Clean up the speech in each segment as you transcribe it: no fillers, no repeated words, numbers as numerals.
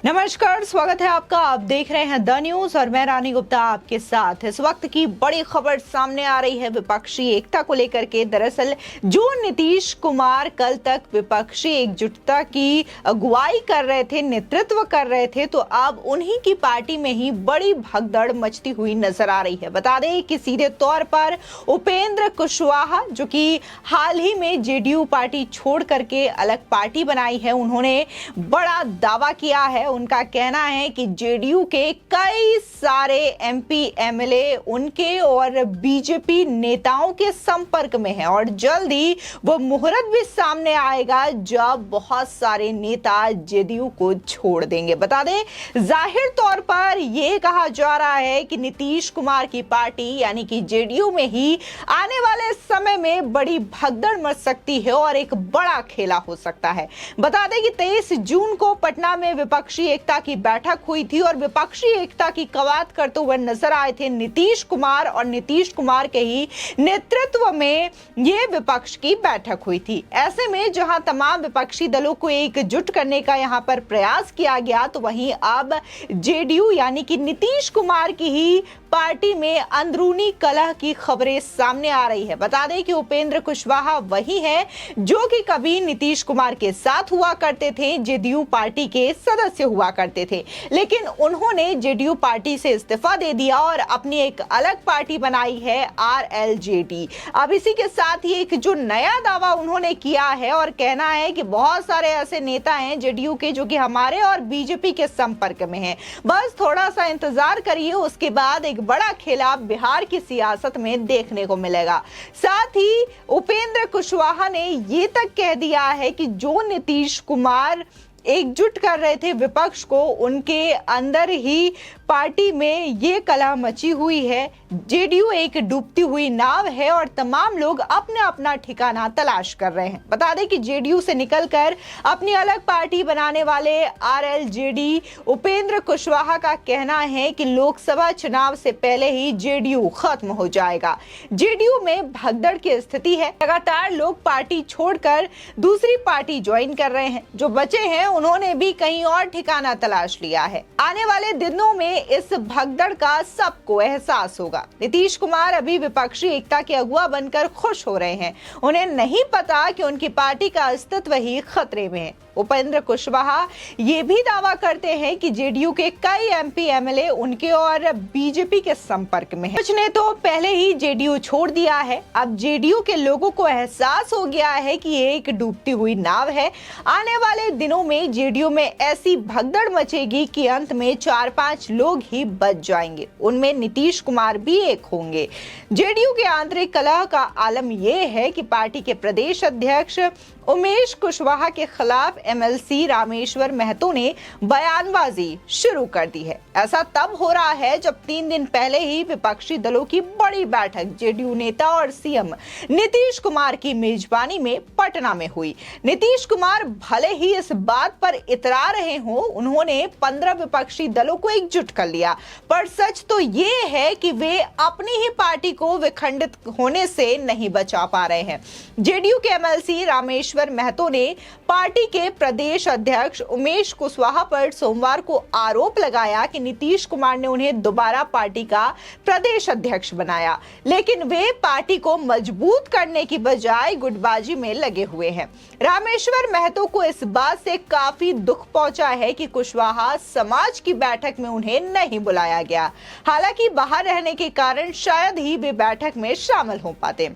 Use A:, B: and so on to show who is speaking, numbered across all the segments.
A: नमस्कार, स्वागत है आपका। आप देख रहे हैं द न्यूज और मैं रानी गुप्ता आपके साथ। इस वक्त की बड़ी खबर सामने आ रही है विपक्षी एकता को लेकर के। दरअसल जो नीतीश कुमार कल तक विपक्षी एकजुटता की अगुवाई कर रहे थे, नेतृत्व कर रहे थे, तो अब उन्हीं की पार्टी में ही बड़ी भगदड़ मचती हुई नजर आ रही है। बता दें कि सीधे तौर पर उपेंद्र कुशवाहा, जो कि हाल ही में जेडीयू पार्टी छोड़ करके अलग पार्टी बनाई है, उन्होंने बड़ा दावा किया है। उनका कहना है कि जेडीयू के कई सारे एमपी एमएलए उनके और बीजेपी नेताओं के संपर्क में है और जल्द ही वो मुहूर्त भी सामने आएगा जब बहुत सारे नेता जेडीयू को छोड़ देंगे। बता दें, जाहिर तौर पर यह कहा जा रहा है कि नीतीश कुमार की पार्टी यानी कि जेडीयू में ही आने वाले समय में बड़ी भगदड़ मच सकती है और एक बड़ा खेला हो सकता है। बता दें कि 23 जून को पटना में विपक्षी एकता की बैठक हुई थी और विपक्षी एकता की कवायद करते हुए नजर आए थे नीतीश कुमार और नीतीश कुमार के ही नेतृत्व में यह विपक्ष की बैठक हुई थी। ऐसे में जहां तमाम विपक्षी दलों को एकजुट करने का यहां पर प्रयास किया गया, तो वहीं अब जेडीयू यानी कि नीतीश कुमार की ही पार्टी में अंदरूनी कलह की खबरें सामने आ रही है। बता दें कि उपेंद्र कुशवाहा वही है जो कि कभी नीतीश कुमार के साथ हुआ करते थे, जेडीयू पार्टी के सदस्य हुआ करते थे, लेकिन उन्होंने जेडीयू पार्टी से इस्तीफा दे दिया और अपनी एक अलग पार्टी बनाई है, आरएलजेडी। अब इसी के साथ ही एक जो नया दावा उन्होंने किया है और कहना है कि बहुत सारे ऐसे नेता हैं जेडीयू के जो कि हमारे और बीजेपी के संपर्क में हैं, बस थोड़ा सा इंतजार करिए, उसके बाद एक बड़ा खेला बिहार की सियासत में देखने को मिलेगा। साथ ही उपेंद्र कुशवाहा ने ये तक कह दिया है कि जो नीतीश कुमार एकजुट कर रहे थे विपक्ष को, उनके अंदर ही पार्टी में ये कलह मची हुई है। जेडीयू एक डूबती हुई नाव है और तमाम लोग अपना अपना ठिकाना तलाश कर रहे हैं। बता दें कि जेडीयू से निकलकर अपनी अलग पार्टी बनाने वाले आरएलजेडी उपेंद्र कुशवाहा का कहना है कि लोकसभा चुनाव से पहले ही जेडीयू खत्म हो जाएगा। जेडीयू में भगदड़ की स्थिति है, लगातार लोग पार्टी छोड़कर दूसरी पार्टी ज्वाइन कर रहे हैं। जो बचे हैं उन्होंने भी कहीं और ठिकाना तलाश लिया है। आने वाले दिनों में इस भगदड़ का सबको एहसास होगा। नीतीश कुमार अभी विपक्षी एकता के अगुवा बनकर खुश हो रहे हैं। उन्हें नहीं पता कि उनकी पार्टी का अस्तित्व ही खतरे में है। उपेंद्र कुशवाहा ये भी दावा करते हैं कि जेडीयू के कई एमपी एमएलए उनके और बीजेपी के संपर्क में हैं। कुछ ने तो पहले ही जेडीयू छोड़ दिया है। अब जेडीयू के लोगों को एहसास हो गया है कि ये एक डूबती हुई नाव है। आने वाले दिनों में जेडीयू में ऐसी भगदड़ मचेगी कि अंत में 4-5 लोग ही बच जाएंगे, उनमें नीतीश कुमार भी एक होंगे। जेडीयू के आंतरिक कलह का आलम यह है कि पार्टी के प्रदेश अध्यक्ष उमेश कुशवाहा के खिलाफ एमएलसी रामेश्वर महतो ने बयानबाजी शुरू कर दी है। ऐसा तब हो रहा है जब 3 दिन पहले ही विपक्षी दलों की बड़ी बैठक जेडीयू नेता और सीएम नीतीश कुमार की मेजबानी में पटना में हुई। नीतीश कुमार भले ही इस बात पर इतरा रहे हो, उन्होंने 15 विपक्षी दलों को एकजुट कर लिया, पर सच तो ये है कि वे अपनी ही पार्टी को विखंडित होने से नहीं बचा पा रहे हैं। जेडीयू के एमएलसी रामेश्वर महतो ने पार्टी के प्रदेश अध्यक्ष उमेश कुशवाहा पर सोमवार को आरोप लगाया कि नीतीश कुमार ने उन्हें दोबारा पार्टी का प्रदेश अध्यक्ष बनाया, लेकिन वे पार्टी को मजबूत करने की बजाय गुटबाजी में लगे हुए हैं। रामेश्वर महतो को इस बात से काफी दुख पहुंचा है कि कुशवाहा समाज की बैठक में उन्हें नहीं बुलाया गया। हालांकि बाहर रहने के कारण शायद ही वे बैठक में शामिल हो पाते।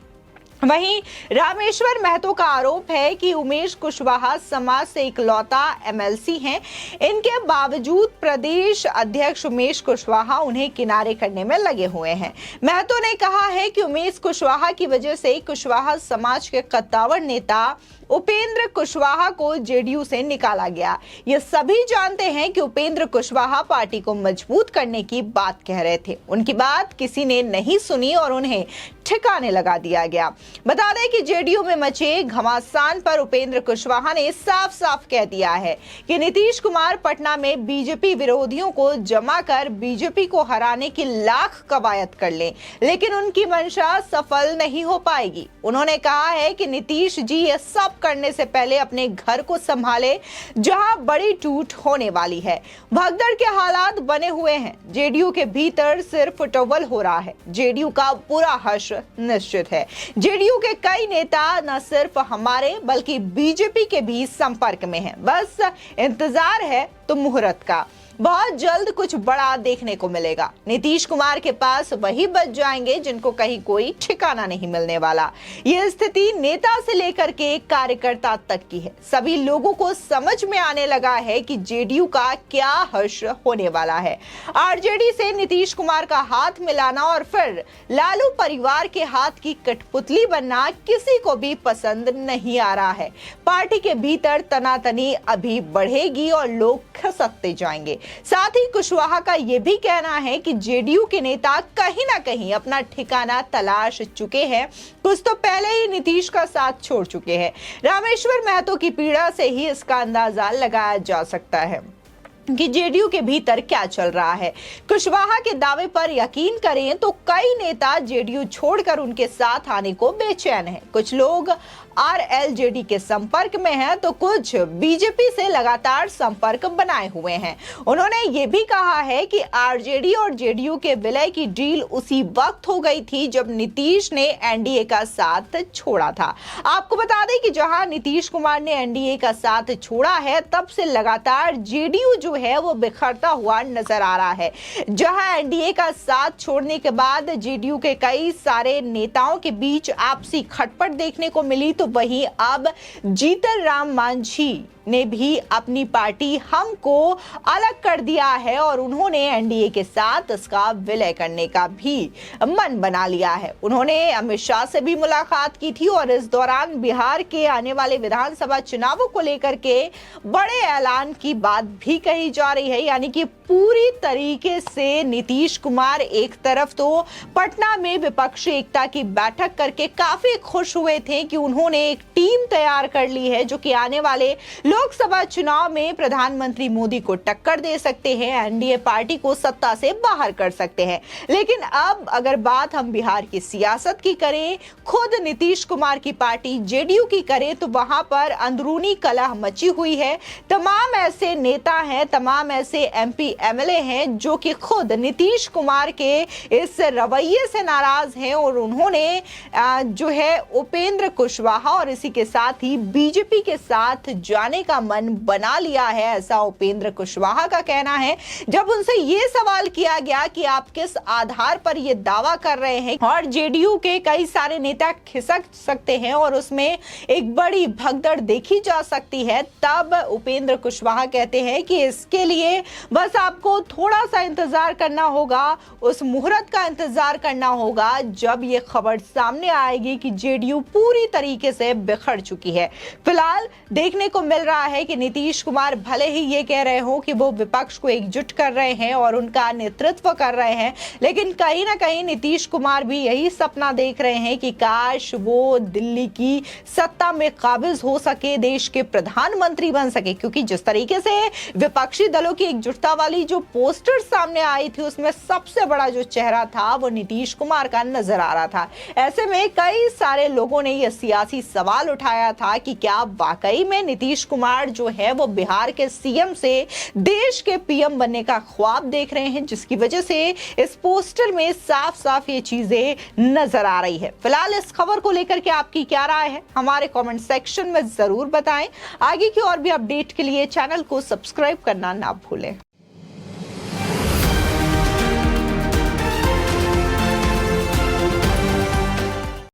A: वहीं रामेश्वर महतो का आरोप है कि उमेश कुशवाहा समाज से इकलौता एमएलसी हैं। इनके बावजूद प्रदेश अध्यक्ष उमेश कुशवाहा उन्हें किनारे करने में लगे हुए हैं। महतो ने कहा है कि उमेश कुशवाहा की वजह से कुशवाहा समाज के कद्दावर नेता उपेंद्र कुशवाहा को जेडीयू से निकाला गया। ये सभी जानते हैं कि उपेंद्र कुशवाहा पार्टी को मजबूत करने की बात कह रहे थे। उनकी बात किसी ने नहीं सुनी और उन्हें ठिकाने लगा दिया गया। बता दें कि जेडीयू में मचे घमासान पर उपेंद्र कुशवाहा ने साफ साफ कह दिया है कि नीतीश कुमार पटना में बीजेपी विरोधियों को जमा कर बीजेपी को हराने की लाख कवायद कर ले, लेकिन उनकी मंशा सफल नहीं हो पाएगी। उन्होंने कहा है कि नीतीश जी ये सब करने से पहले अपने घर को संभाले, जहां बड़ी टूट होने वाली है। भगदड़ के हालात बने हुए हैं, जेडीयू के भीतर सिर्फ टोवल हो रहा है। जेडीयू का पूरा हश्र निश्चित है। जेडीयू के कई नेता न सिर्फ हमारे बल्कि बीजेपी के भी संपर्क में हैं। बस इंतजार है तो मुहूर्त का। बहुत जल्द कुछ बड़ा देखने को मिलेगा। नीतीश कुमार के पास वही बच जाएंगे जिनको कहीं कोई ठिकाना नहीं मिलने वाला। यह स्थिति नेता से लेकर के कार्यकर्ता तक की है। सभी लोगों को समझ में आने लगा है कि जेडीयू का क्या हश्र होने वाला है। आरजेडी से नीतीश कुमार का हाथ मिलाना और फिर लालू परिवार के हाथ की कठपुतली बनना किसी को भी पसंद नहीं आ रहा है। पार्टी के भीतर तनातनी अभी बढ़ेगी और लोग खसकते जाएंगे। साथ ही कुशवाहा का यह भी कहना है कि जेडीयू के नेता कहीं ना कहीं अपना ठिकाना तलाश चुके हैं। कुछ तो पहले ही नीतीश का साथ छोड़ चुके हैं। रामेश्वर महतो की पीड़ा से ही इसका अंदाजा लगाया जा सकता है कि जेडीयू के भीतर क्या चल रहा है। कुशवाहा के दावे पर यकीन करें तो कई नेता जेडीयू छोड़कर उनके साथ आने को बेचैन हैं। कुछ लोग आरएलजेडी के संपर्क में हैं तो कुछ बीजेपी से लगातार संपर्क बनाए हुए हैं। उन्होंने ये भी कहा है कि आरजेडी और जेडीयू के विलय की डील उसी वक्त हो गई थी जब नीतीश ने एनडीए का साथ छोड़ा था। आपको बता दें कि जहां नीतीश कुमार ने एनडीए का साथ छोड़ा है तब से लगातार जेडीयू जो है वो बिखरता हुआ नजर आ रहा है। जहां एनडीए का साथ छोड़ने के बाद जेडीयू के कई सारे नेताओं के बीच आपसी खटपट देखने को मिली, तो वहीं अब जीतन राम मांझी ने भी अपनी पार्टी हम को अलग कर दिया है और उन्होंने एनडीए के साथ इसका विलय करने का भी मन बना लिया है। उन्होंने अमित शाह से भी मुलाकात की थी और इस दौरान बिहार के आने वाले विधानसभा चुनावों को लेकर के बड़े ऐलान की बात भी कही जा रही है। यानी कि पूरी तरीके से नीतीश कुमार एक तरफ तो पटना में विपक्षी एकता की बैठक करके काफी खुश हुए थे कि उन्होंने एक टीम तैयार कर ली है जो कि आने वाले लोकसभा चुनाव में प्रधानमंत्री मोदी को टक्कर दे सकते हैं, एनडीए पार्टी को सत्ता से बाहर कर सकते हैं। लेकिन अब अगर बात हम बिहार की सियासत की करें, खुद नीतीश कुमार की पार्टी जेडीयू की करें, तो वहां पर अंदरूनी कलह मची हुई है। तमाम ऐसे नेता हैं, तमाम ऐसे एमपी एमएलए हैं जो कि खुद नीतीश कुमार के इस रवैये से नाराज हैं और उन्होंने जो है उपेंद्र कुशवाहा और इसी के साथ ही बीजेपी के साथ जाने का मन बना लिया है, ऐसा उपेंद्र कुशवाहा का कहना है। जब उनसे यह सवाल किया गया कि आप किस आधार पर यह दावा कर रहे हैं और जेडीयू के कई सारे नेता खिसक सकते हैं और उसमें एक बड़ी भगदड़ देखी जा सकती है, तब उपेंद्र कुशवाहा कहते हैं कि इसके लिए बस आपको थोड़ा सा इंतजार करना होगा, उस मुहूर्त का इंतजार करना होगा जब यह खबर सामने आएगी कि जेडीयू पूरी तरीके से बिखर चुकी है। फिलहाल देखने को मिल रहा है कि नीतीश कुमार भले ही ये कह रहे हो कि वो विपक्ष को एकजुट कर रहे हैं और उनका नेतृत्व कर रहे हैं, लेकिन कहीं ना कहीं नीतीश कुमार भी यही सपना देख रहे हैं कि काश वो दिल्ली की सत्ता में काबिज हो सके, देश के प्रधानमंत्री बन सके। क्योंकि जिस तरीके से विपक्षी दलों की एकजुटता वाली जो पोस्टर सामने आई थी उसमें सबसे बड़ा जो चेहरा था वो नीतीश कुमार का नजर आ रहा था। ऐसे में कई सारे लोगों ने यह सियासी सवाल उठाया था कि क्या वाकई में नीतीश कुमार जो है वो बिहार के सीएम से देश के पीएम बनने का ख्वाब देख रहे हैं, जिसकी वजह से इस पोस्टर में साफ साफ ये चीजें नजर आ रही है। फिलहाल इस खबर को लेकर के आपकी क्या राय है हमारे कमेंट सेक्शन में जरूर बताएं। आगे की और भी अपडेट के लिए चैनल को सब्सक्राइब करना ना भूलें।